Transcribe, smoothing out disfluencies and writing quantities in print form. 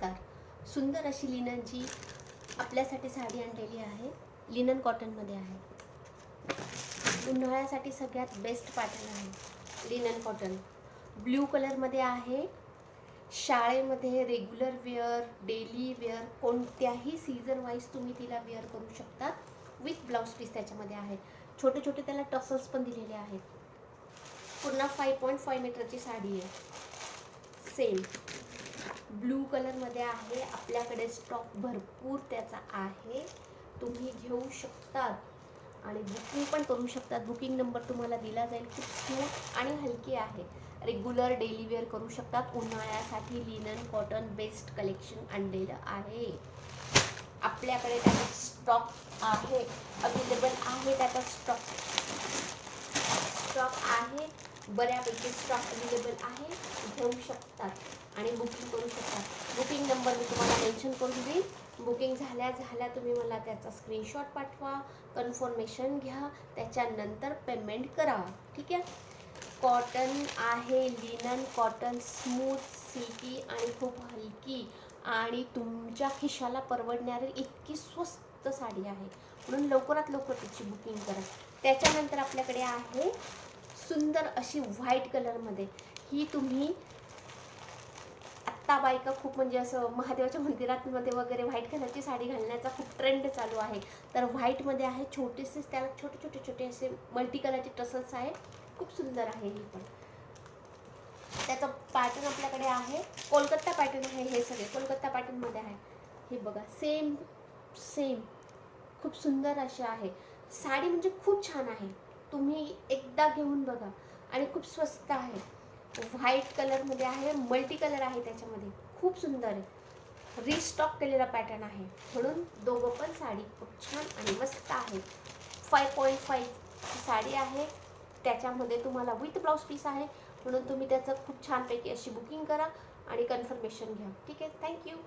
नमस्कार. सुंदर अशी लिननची आपल्यासाठी साडी आणलेली आहे. लिनन कॉटनमध्ये आहे. उन्हाळ्यासाठी सगळ्यात बेस्ट पॅटर्न आहे लिनन कॉटन. ब्ल्यू कलरमध्ये आहे. शाळेमध्ये रेग्युलर वेअर, डेली वेअर, कोणत्याही सीझन वाईज तुम्ही तिला वेअर करू शकता. विथ ब्लाउज पीस त्याच्यामध्ये आहे. छोटे छोटे त्याला टसल्स पण दिलेले आहेत. पूर्ण 5.5 मीटरची साडी आहे. सेम ब्लू कलरमध्ये आहे. आपल्याकडे स्टॉक भरपूर त्याचा आहे. तुम्ही घेऊ शकतात आणि बुकिंग पण करू शकतात. बुकिंग नंबर तुम्हाला दिला जाईल. खूप स्मूथ आणि हलकी आहे. रेग्युलर डेली वेअर करू शकतात. उन्हाळ्यासाठी लिनन कॉटन बेस्ट कलेक्शन आणलेलं आहे. आपल्याकडे त्याचा स्टॉक आहे, अवेलेबल आहे. त्याचा स्टॉक आहे, बऱ्यापैकी स्टॉक अवेलेबल आहे. घेऊ शकतात आणि बुकिंग करू शकतात. बुकिंग नंबर मी तुम्हाला मेन्शन करून देईन. बुकिंग झाल्या तुम्ही मला त्याचा स्क्रीनशॉट पाठवा, कन्फर्मेशन घ्या, त्याच्यानंतर पेमेंट करा. ठीक आहे. कॉटन आहे, लिनन कॉटन, स्मूथ, सिल्की आणि खूप हलकी आणि तुमच्या खिशाला परवडणारी इतकी स्वस्त साडी आहे. म्हणून लवकरात लवकर त्याची बुकिंग करा. त्याच्यानंतर आपल्याकडे आहे सुंदर अशी व्हाईट कलरमध्ये. ही तुम्ही आत्ता बायका खूप म्हणजे असं महादेवाच्या मंदिरांमध्ये वगैरे व्हाईट कलरची साडी घालण्याचा खूप ट्रेंड चालू आहे. तर व्हाईटमध्ये आहे. छोटेसे त्याला छोटे असे मल्टी कलरचे टसल्स आहे. खूप सुंदर आहे ही पण. त्याचा पॅटर्न आपल्याकडे आहे. कोलकाता पॅटर्न आहे. हे सगळे कोलकाता पॅटर्नमध्ये आहे. हे बघा, सेम खूप सुंदर अशी आहे साडी. म्हणजे खूप छान आहे. तुम्ही एकदा घेऊन बघा आणि खूप स्वस्त आहे. व्हाईट कलरमध्ये आहे. मल्टी कलर आहे त्याच्यामध्ये. खूप सुंदर आहे. रिस्टॉक केलेला पॅटर्न आहे. म्हणून दोघं पण साडी खूप छान आणि मस्त आहे. 5.5 साडी आहे. त्याच्यामध्ये तुम्हाला विथ ब्लाउज पीस आहे. म्हणून तुम्ही त्याचं खूप छानपैकी अशी बुकिंग करा आणि कन्फर्मेशन घ्या. ठीक आहे. थँक्यू.